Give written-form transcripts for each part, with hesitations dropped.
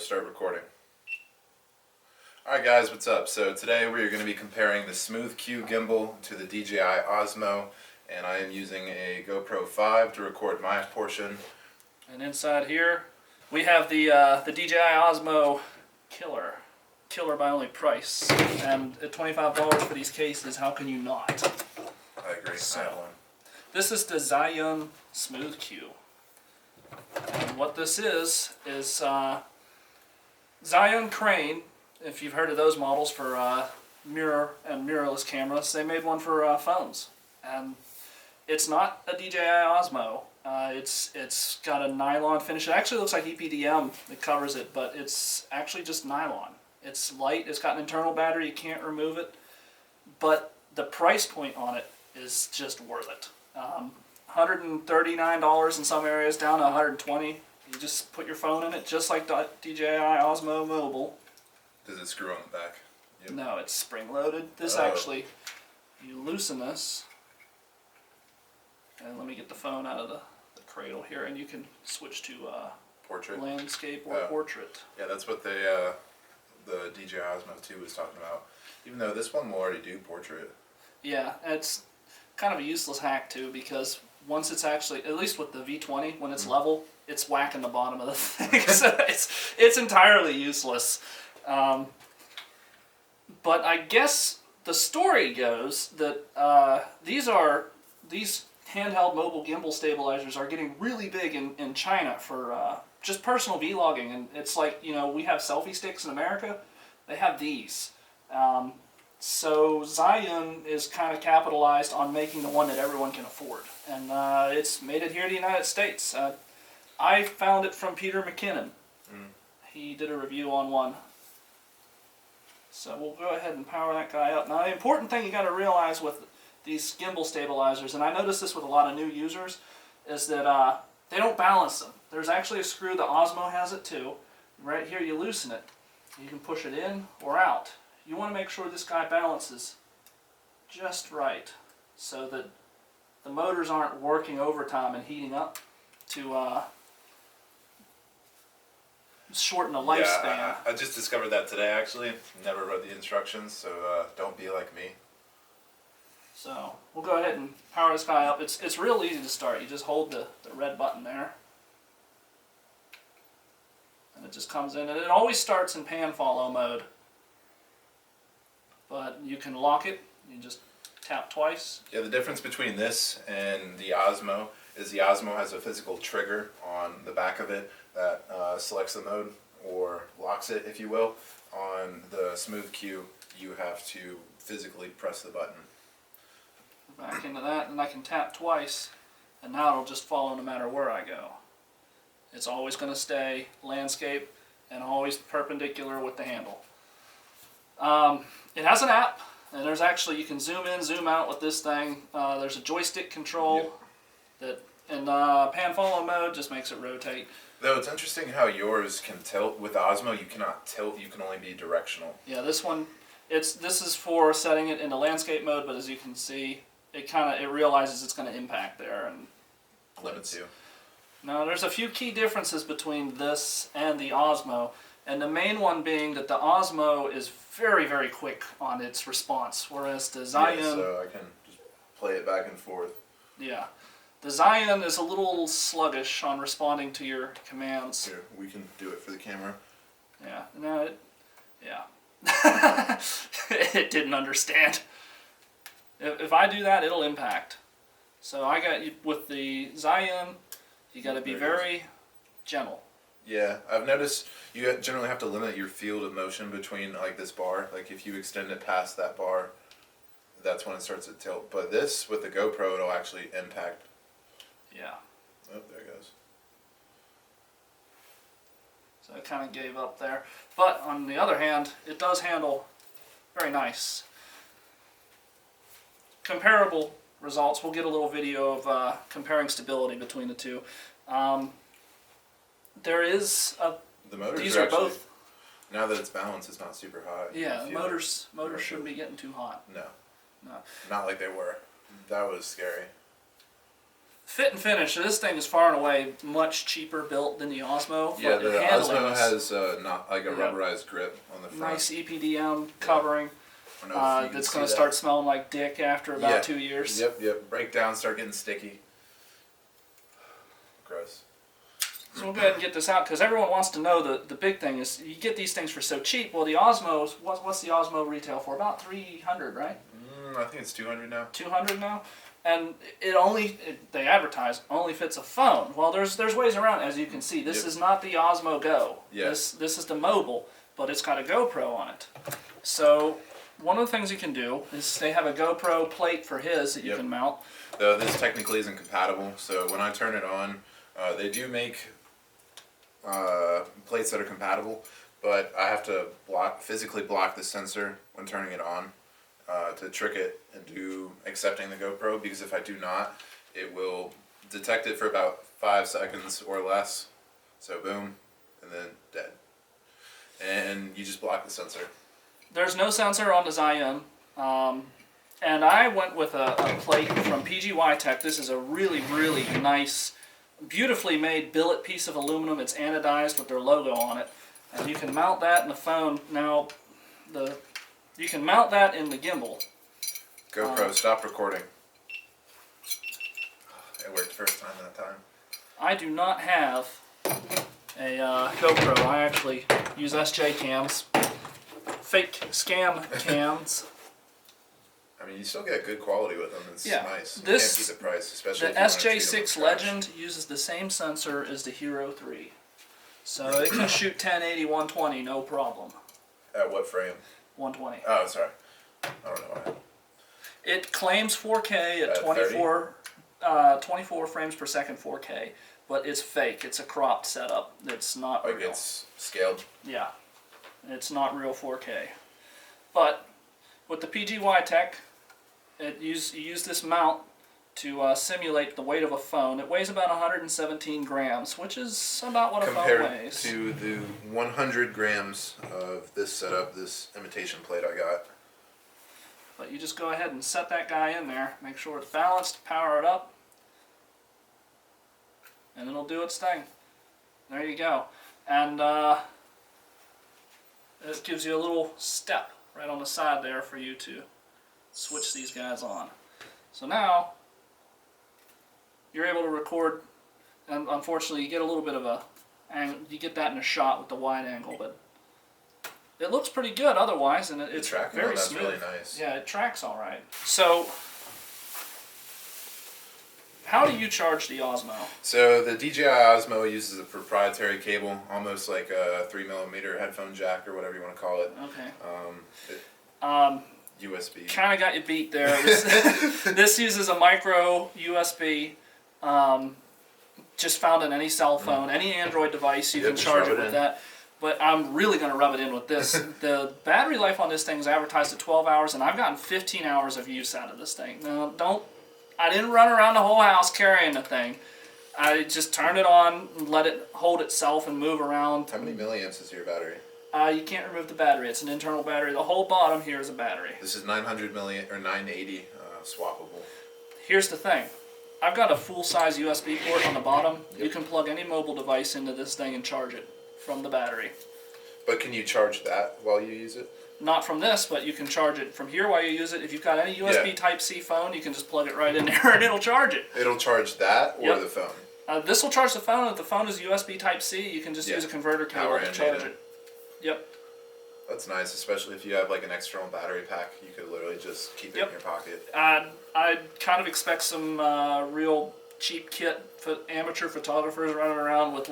start recording. Alright guys, what's up? So today we are going to be comparing the Smooth Q gimbal to the DJI OSMO, and I am using a GoPro 5 to record my portion. And inside here we have the DJI OSMO killer by only price, and at $25 for these cases, how can you not? I agree. So, I have one. this is the Zhiyun Smooth Q. And what this is Zhiyun crane. If you've heard of those models for mirror and mirrorless cameras, they made one for phones. And it's not a DJI OSMO. It's got a nylon finish. It actually looks like EPDM that covers it, but it's actually just nylon. It's light. It's got an internal battery. You can't remove it. But the price point on it is just worth it. $139 in some areas, down to $120. You just put your phone in it, just like the DJI OSMO Mobile. Does it screw on the back? Yep. No, it's spring-loaded. This actually, you loosen this, and let me get the phone out of the cradle here, and you can switch to Portrait? landscape or portrait. Yeah, that's what the DJI OSMO 2 was talking about. Even though this one will already do portrait. Yeah, it's kind of a useless hack too, because once it's actually, at least with the V20, when it's level, it's whacking the bottom of the thing. So it's entirely useless. But I guess the story goes that these handheld mobile gimbal stabilizers are getting really big in China for just personal vlogging. And it's like, you know, we have selfie sticks in America. They have these. So Zhiyun is kind of capitalized on making the one that everyone can afford. And it's made it here in the United States. I found it from Peter McKinnon. He did a review on one. So we'll go ahead and power that guy up. Now the important thing you got to realize with these gimbal stabilizers, and I noticed this with a lot of new users, is that they don't balance them. There's actually a screw, the Osmo has it too. Right here you loosen it. You can push it in or out. You want to make sure this guy balances just right so that the motors aren't working overtime and heating up to shorten the lifespan. Yeah, I just discovered that today actually. Never read the instructions, so don't be like me. So we'll go ahead and power this guy up. It's real easy to start. You just hold the red button there. And it just comes in. And it always starts in pan follow mode. But you can lock it. You just tap twice. Yeah, the difference between this and the Osmo is the Osmo has a physical trigger on the back of it that selects the mode or locks it, if you will. On the Smooth Q, you have to physically press the button. Back into that, and I can tap twice, and now it'll just follow no matter where I go. It's always going to stay landscape and always perpendicular with the handle. It has an app, and there's actually, you can zoom in, zoom out with this thing. There's a joystick control that in pan follow mode just makes it rotate. Though it's interesting how yours can tilt. With the Osmo, you cannot tilt, you can only be directional. Yeah, this one, this is for setting it into landscape mode, but as you can see, it realizes it's going to impact there and Limits you. Now, there's a few key differences between this and the Osmo, and the main one being that the Osmo is very, very quick on its response, whereas the Zhiyun... Yeah, so I can just play it back and forth. Yeah. The Zhiyun is a little sluggish on responding to your commands. Here, we can do it for the camera. Yeah. No, yeah. It didn't understand. If I do that, it'll impact. So I got you with the Zhiyun. You got to be very gentle. Yeah, I've noticed you generally have to limit your field of motion between like this bar. Like if you extend it past that bar, that's when it starts to tilt. But this with the GoPro, it'll actually impact. Yeah. Oh, there it goes. So it kind of gave up there. But on the other hand, it does handle very nice. Comparable results. We'll get a little video of comparing stability between the two. There is a... The motors these are actually, both... Now that it's balanced, it's not super hot. Yeah, motors shouldn't be getting too hot. No. No. Not like they were. That was scary. fit and finish. So this thing is far and away much cheaper built than the Osmo. Yeah, but the handling Osmo is has not like a rubberized grip on the front. nice EPDM covering. I don't know if you can That's see going to that. start smelling like dick after about 2 years. Yep. Break down, start getting sticky. Gross. So we'll go ahead and get this out because everyone wants to know the big thing is you get these things for so cheap. Well, the Osmos, what's the Osmo retail for? About $300, right? I think it's 200 now. 200 now, and they advertise only fits a phone. Well, there's ways around. As you can see, this is not the Osmo Go. Yeah. This is the mobile, but it's got a GoPro on it. So one of the things you can do is they have a GoPro plate for his that you can mount. Though this technically isn't compatible, so when I turn it on, they do make plates that are compatible, but I have to physically block the sensor when turning it on to trick it into accepting the GoPro, because if I do not, it will detect it for about 5 seconds or less. So boom, and then dead. And you just block the sensor. There's no sensor on the Zhiyun, and I went with a plate from PGY Tech. This is a really, really nice, beautifully made billet piece of aluminum. It's anodized with their logo on it, and you can mount that in the phone. Now, you can mount that in the gimbal. GoPro, stop recording. It worked first time that time. I do not have a GoPro. I actually use SJ cams, fake scam cams. I mean, you still get good quality with them. It's nice. You This, can't beat the price, especially the if you want to treat them SJ6 with trash. Legend uses the same sensor as the Hero 3. So it can shoot 1080, 120, no problem. At what frame? 120. Oh, sorry. I don't know why. It claims 4K at 24 frames per second 4K, but it's fake. It's a cropped setup. It's not Like real. it's scaled. Yeah, it's not real 4K. But with the PGY Tech, you use this mount to simulate the weight of a phone. It weighs about 117 grams, which is about what a phone weighs. Compared to the 100 grams of this setup, this imitation plate I got. But you just go ahead and set that guy in there, make sure it's balanced, power it up, and it'll do its thing. There you go. And it gives you a little step right on the side there for you to switch these guys on. So now you're able to record, and unfortunately you get a little bit of you get that in a shot with the wide angle, but it looks pretty good otherwise, and it's very that's smooth. really nice. Yeah, it tracks all right. So, how do you charge the Osmo? So the DJI Osmo uses a proprietary cable, almost like a 3mm headphone jack or whatever you want to call it. Okay. USB. Kind of got you beat there. This uses a micro USB. Just found in any cell phone, any Android device, you can charge it with that. But I'm really going to rub it in with this. The battery life on this thing is advertised at 12 hours, and I've gotten 15 hours of use out of this thing. Now, I didn't run around the whole house carrying the thing. I just turned it on and let it hold itself and move around. How many milliamps is your battery? You can't remove the battery. It's an internal battery. The whole bottom here is a battery. This is 900 milliamp or 980 swappable. Here's the thing. I've got a full-size USB port on the bottom. Yep. You can plug any mobile device into this thing and charge it from the battery. But can you charge that while you use it? Not from this, but you can charge it from here while you use it. If you've got any USB Type-C phone, you can just plug it right in there and it'll charge it. It'll charge that or the phone? This will charge the phone. If the phone is USB Type-C, you can just use a converter cable to charge it. Yep. That's nice, especially if you have like an external battery pack. You could literally just keep it in your pocket. I kind of expect some real cheap kit for amateur photographers running around with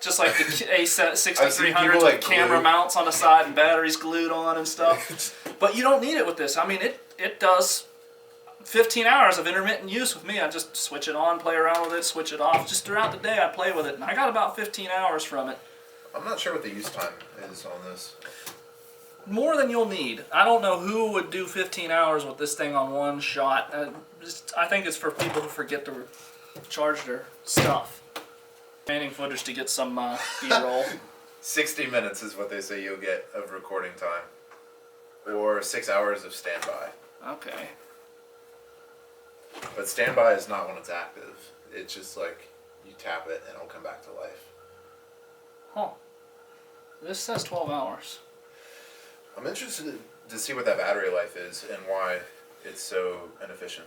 just like the A6300 with camera mounts on the side and batteries glued on and stuff. But you don't need it with this. I mean, it does 15 hours of intermittent use with me. I just switch it on, play around with it, switch it off. Just throughout the day I play with it, and I got about 15 hours from it. I'm not sure what the use time is on this. More than you'll need. I don't know who would do 15 hours with this thing on one shot. I think it's for people who forget to charge their stuff. Remaining footage to get some B-roll. 60 minutes is what they say you'll get of recording time. Or 6 hours of standby. Okay. But standby is not when it's active. it's just like you tap it and it'll come back to life. Huh. This says 12 hours. I'm interested to see what that battery life is and why it's so inefficient.